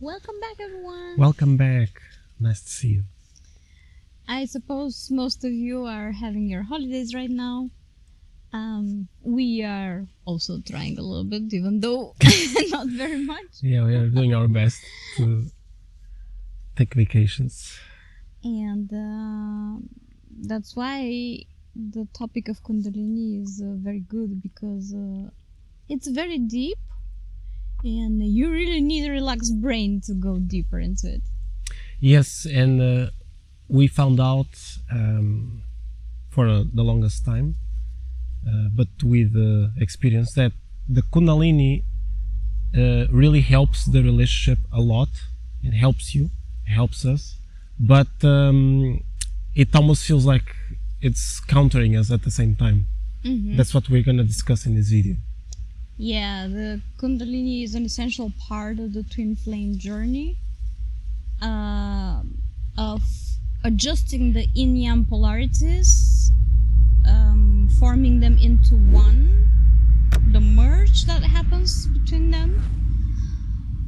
Welcome back, everyone. Welcome back. Nice to see you. I suppose most of you are having your holidays right now. We are also trying a little bit, even though not very much. Yeah, we are doing our best to take vacations. And that's why the topic of Kundalini is very good because it's very deep and you really need a relaxed brain to go deeper into it. Yes, and we found out for the longest time, but with experience, that the Kundalini really helps the relationship a lot. It helps you, helps us, but it almost feels like it's countering us at the same time. Mm-hmm. That's what we're going to discuss in this video. Yeah, the Kundalini is an essential part of the twin flame journey of adjusting the yin-yang polarities, forming them into one, the merge that happens between them.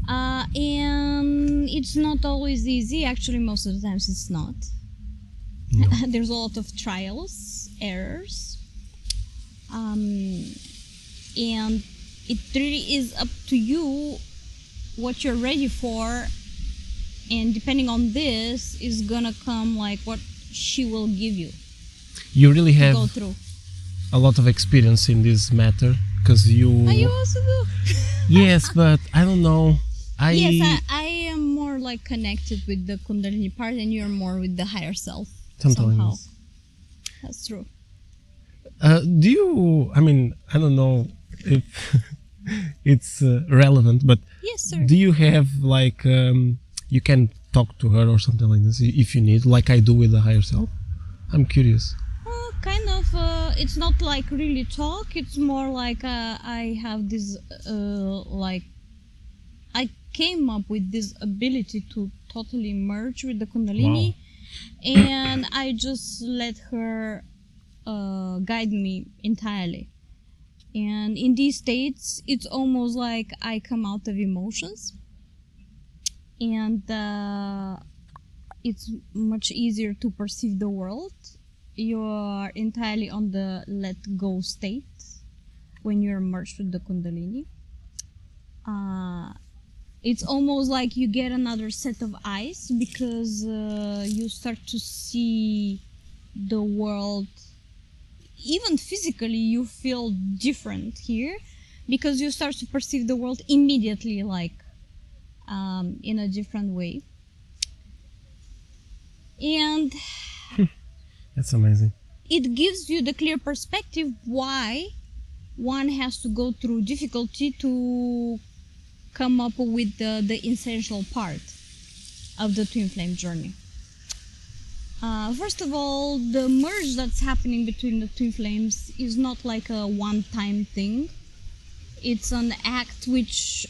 And it's not always easy. Actually, most of the times it's not. No. There's a lot of trials, errors. And it really is up to you what you're ready for, and depending on this is gonna come like what she will give you You really to have go through. a lot of experience in this matter because you. You also do. Yes, but I don't know. Yes, I am more like connected with the Kundalini part, and you're more with the higher self. Sometimes. Somehow. That's true. Do you? I mean, I don't know if it's relevant, but Yes, sir. do you have like you can talk to her or something like this if you need, like I do with the higher self? I'm curious. Kind of. It's not like really talk. It's more like I have this like I came up with this ability to totally merge with the Kundalini, and I just let her guide me entirely. And in these states, it's almost like I come out of emotions, and it's much easier to perceive the world. You are entirely on the let go state when you're merged with the Kundalini. It's almost like you get another set of eyes because you start to see the world. Even physically, you feel different here because you start to perceive the world immediately, like in a different way. And That's amazing. it gives you the clear perspective why one has to go through difficulty to come up with the essential part of the twin flame journey. First of all, the merge that's happening between the twin flames is not like a one-time thing. It's an act which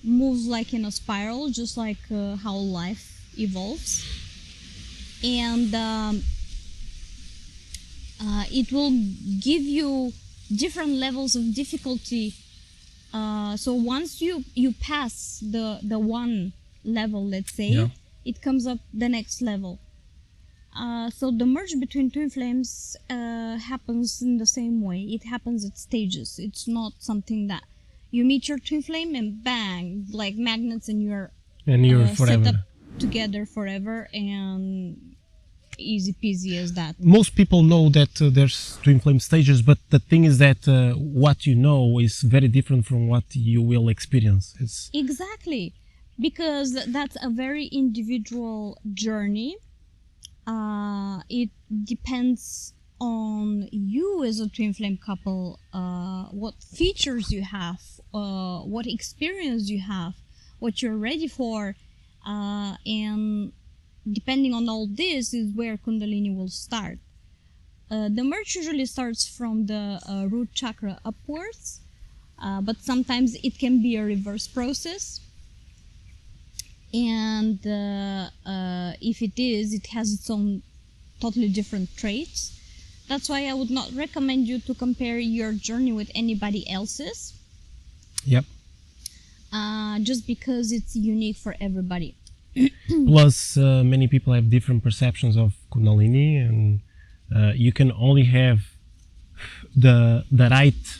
moves like in a spiral, just like how life evolves. And it will give you different levels of difficulty. So once you pass the one level, let's say, Yeah. it comes up the next level. So the merge between twin flames happens in the same way. It happens at stages. It's not something that you meet your twin flame and bang, like magnets, and you're forever. set up together forever and easy peasy as that. Most people know that there's twin flame stages, but the thing is that what you know is very different from what you will experience. It's Exactly, because that's a very individual journey. It depends on you as a twin flame couple, what features you have, what experience you have, what you're ready for, and depending on all this is where Kundalini will start. The merge usually starts from the root chakra upwards, but sometimes it can be a reverse process. And if it is, it has its own totally different traits. That's why I would not recommend you to compare your journey with anybody else's. Yep. just because it's unique for everybody. Plus, many people have different perceptions of Kundalini, and you can only have the right.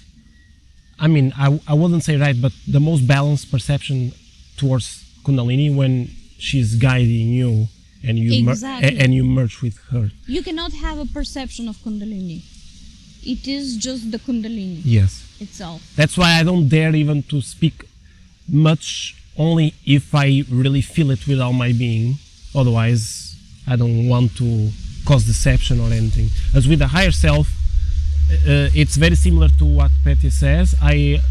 I mean, I wouldn't say right, but the most balanced perception towards Kundalini when she's guiding you, and you Exactly. and you merge with her. You cannot have a perception of Kundalini. It is just the Kundalini Yes, itself. that's why I don't dare even to speak much. Only if I really feel it with all my being. Otherwise, I don't want to cause deception or anything. As with the higher self, it's very similar to what Petya says. I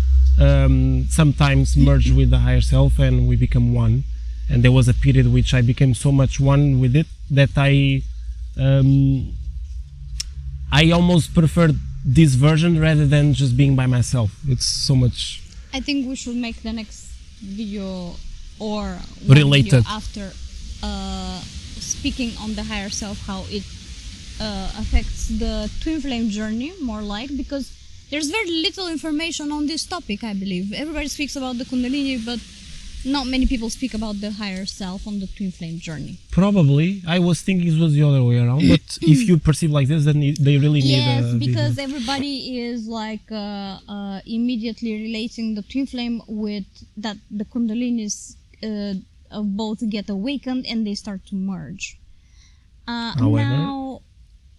sometimes merge with the higher self and we become one. And there was a period which I became so much one with it that I almost preferred this version rather than just being by myself. It's so much I think we should make the next video or one related video after speaking on the higher self, how it affects the twin flame journey, more like, because there's very little information on this topic. I believe everybody speaks about the Kundalini, but not many people speak about the higher self on the twin flame journey. Probably. I was thinking it was the other way around, but if you perceive like this, then they really need Yes, a because video. everybody is like immediately relating the twin flame with that the Kundalinis both get awakened and they start to merge. However, Now,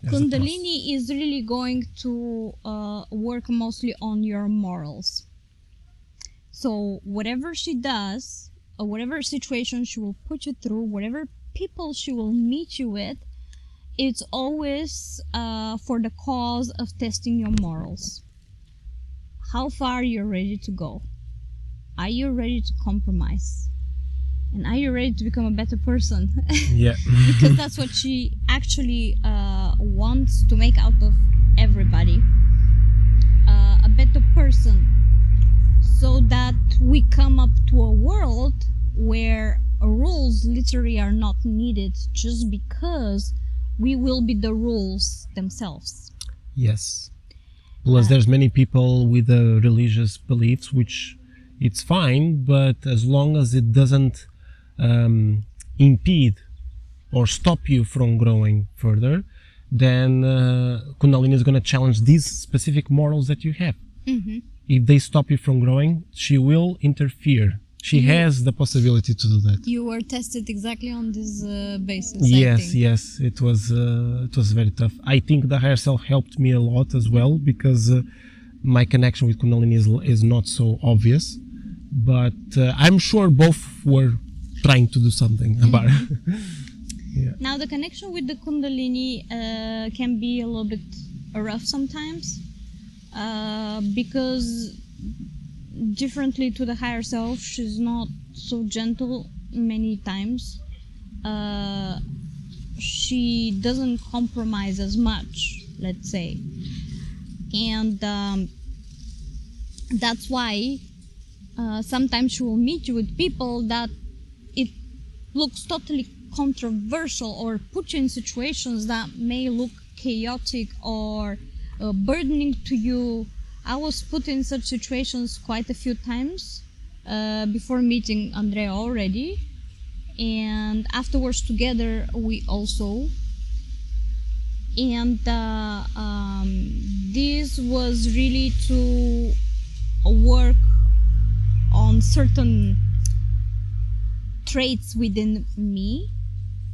there's a Kundalini is really going to work mostly on your morals. So whatever she does, or whatever situation she will put you through, whatever people she will meet you with, it's always for the cause of testing your morals. How far you're ready to go? Are you ready to compromise? And are you ready to become a better person? Yeah. Because that's what she actually wants to make out of everybody. A better person. So that we come up to a world where rules literally are not needed, just because we will be the rules themselves. Yes. Plus, there's many people with religious beliefs, which it's fine, but as long as it doesn't impede or stop you from growing further, then Kundalini is going to challenge these specific morals that you have. Mm-hmm. If they stop you from growing, she will interfere. She has the possibility to do that. You were tested exactly on this basis. Yes, I think. yes, it was very tough. I think the higher self helped me a lot as well, because my connection with Kundalini is not so obvious, but I'm sure both were trying to do something about it. Yeah. Now, the connection with the Kundalini can be a little bit rough sometimes, because differently to the higher self, she's not so gentle many times. She doesn't compromise as much, let's say, and that's why sometimes she will meet you with people that it looks totally controversial, or put you in situations that may look chaotic or burdening to you. I was put in such situations quite a few times before meeting Andrea already, and afterwards together we also. And this was really to work on certain traits within me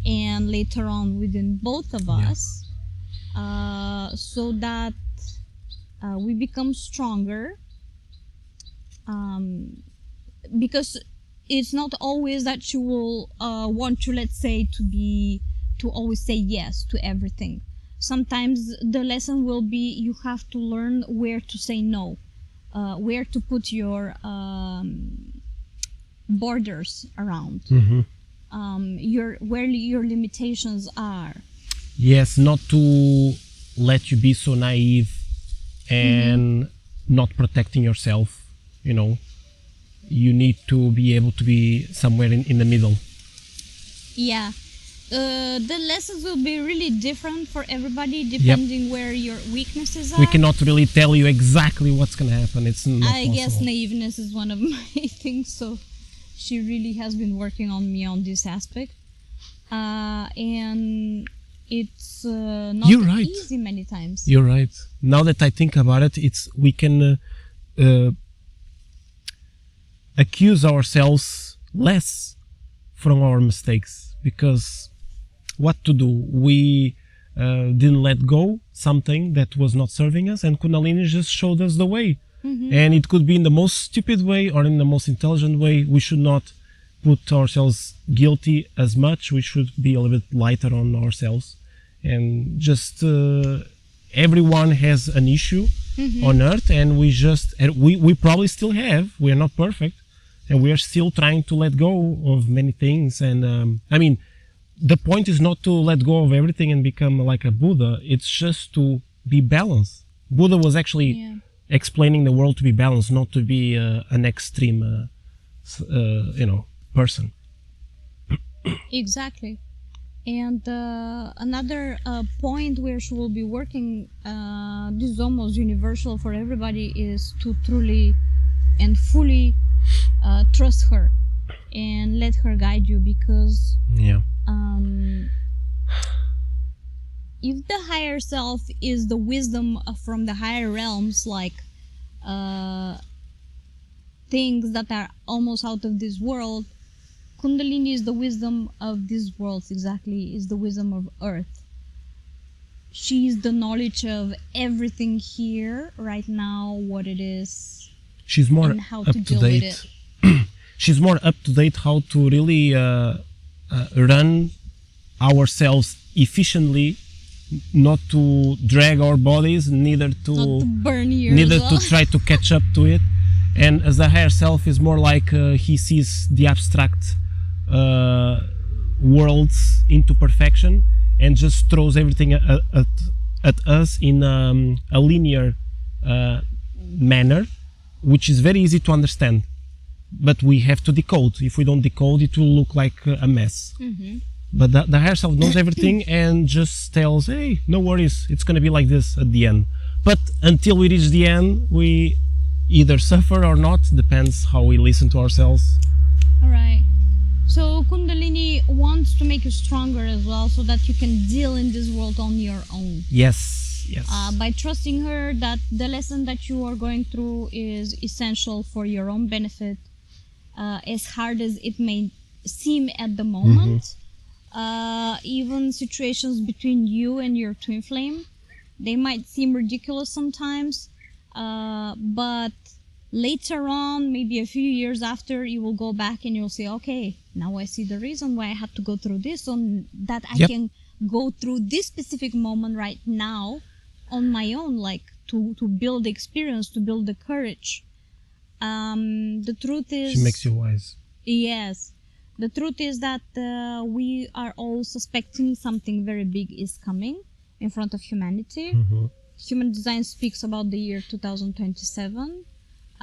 and later on within both of us, so that we become stronger, because it's not always that you will want you, let's say, to always say yes to everything. Sometimes the lesson will be you have to learn where to say no, where to put your borders around, where your limitations are. Yes, not to let you be so naive and not protecting yourself. You know, you need to be able to be somewhere in the middle. Yeah, The lessons will be really different for everybody depending where your weaknesses are. We cannot really tell you exactly what's going to happen. It's not I possible. guess naiveness is one of my things, so she really has been working on me on this aspect. And it's not You're right. easy many times. You're right. Now that I think about it, we can accuse ourselves less from our mistakes, because what to do? We didn't let go something that was not serving us, and Kundalini just showed us the way. And it could be in the most stupid way or in the most intelligent way. We should not put ourselves guilty as much. We should be a little bit lighter on ourselves, and just everyone has an issue on earth, and we probably still have. We are not perfect, and we are still trying to let go of many things. And I mean, the point is not to let go of everything and become like a Buddha. It's just to be balanced. Buddha was actually explaining the world to be balanced, not to be an extreme person. Exactly. And another point where she will be working, this is almost universal for everybody, is to truly and fully trust her and let her guide you, because if the higher self is the wisdom from the higher realms, like things that are almost out of this world, Kundalini is the wisdom of this world, exactly, is the wisdom of earth. She is the knowledge of everything here, right now, what it is, she's more and how up to to deal date. with it. She's more up to date how to really run ourselves efficiently, not to drag our bodies, neither Not to to burn yours neither to off. try to catch up to it. And as the higher self is more like he sees the abstract worlds into perfection and just throws everything at us in a linear manner, which is very easy to understand, but we have to decode. If we don't decode, it will look like a mess. But the higher self knows everything and just tells, hey, no worries, it's going to be like this at the end. But until we reach the end, we either suffer or not, depends how we listen to ourselves. All right. So Kundalini wants to make you stronger as well, so that you can deal in this world on your own. Yes, yes. By trusting her that the lesson that you are going through is essential for your own benefit, as hard as it may seem at the moment. Even situations between you and your twin flame, they might seem ridiculous sometimes, but later on, maybe a few years after, you will go back and you'll say, okay, now I see the reason why I had to go through this, so that I can go through this specific moment right now on my own, like to build the experience, to build the courage. The truth is, She makes you wise. yes, the truth is that we are all suspecting something very big is coming in front of humanity. Human design speaks about the year 2027.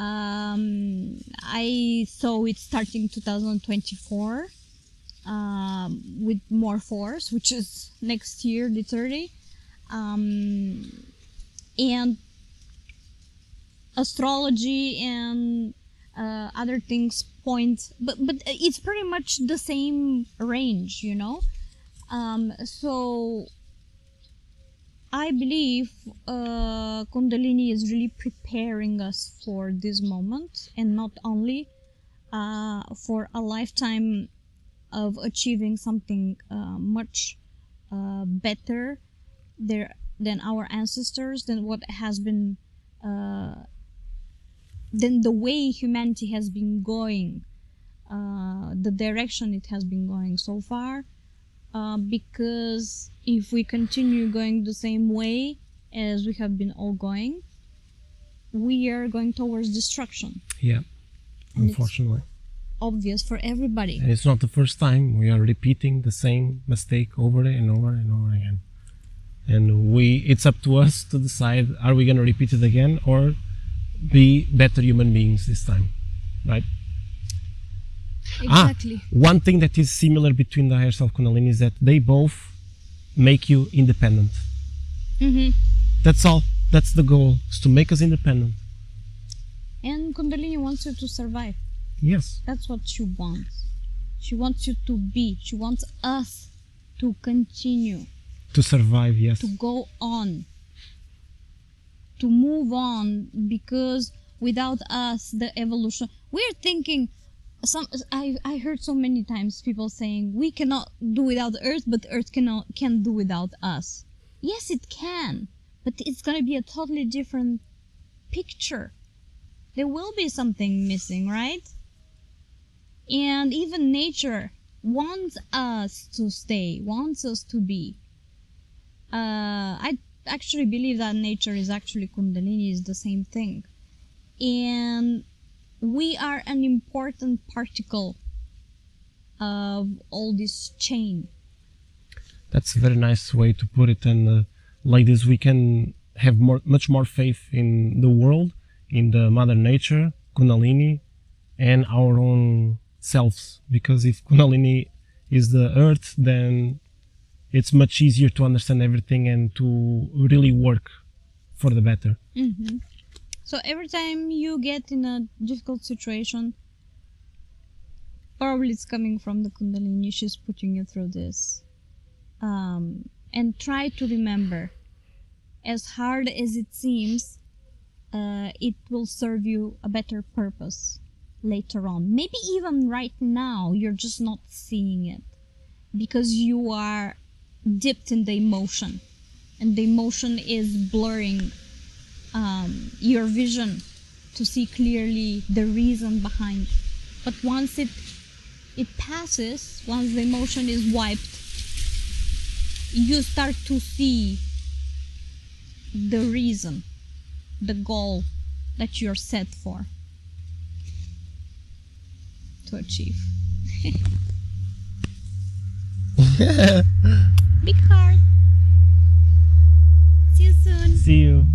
I saw it starting 2024 with more force, which is next year, the 30. And astrology and other things point, but it's pretty much the same range, you know. So I believe Kundalini is really preparing us for this moment, and not only for a lifetime of achieving something much better there than our ancestors, than what has been than the way humanity has been going, the direction it has been going so far. Because if we continue going the same way as we have been all going, we are going towards destruction. Yeah, unfortunately. Obvious for everybody. And it's not the first time. We are repeating the same mistake over and over and over again. And it's up to us to decide, are we going to repeat it again or be better human beings this time, right? Exactly. One thing that is similar between the higher self Kundalini is that they both make you independent. Mm-hmm. That's all. That's the goal, is to make us independent. And Kundalini wants you to survive. Yes. That's what she wants. She wants you to be. She wants us to continue, To survive, yes. to go on, to move on, because without us, the evolution. We're thinking. I heard so many times people saying we cannot do without Earth, but Earth can do without us. Yes, it can, but it's gonna be a totally different picture. There will be something missing, right? And even nature wants us to stay, wants us to be. I actually believe that nature is actually Kundalini, is the same thing. And we are an important particle of all this chain. That's a very nice way to put it. And like this, we can have much more faith in the world, in the Mother Nature, Kundalini, and our own selves. Because if Kundalini is the earth, then it's much easier to understand everything and to really work for the better. Mm-hmm. So every time you get in a difficult situation, probably it's coming from the Kundalini. She's putting you through this. And try to remember, as hard as it seems, it will serve you a better purpose later on. Maybe even right now, you're just not seeing it because you are dipped in the emotion, and the emotion is blurring your vision to see clearly the reason behind. But once it passes, once the emotion is wiped, you start to see the reason, the goal that you're set for to achieve. Big heart. See you soon. See you.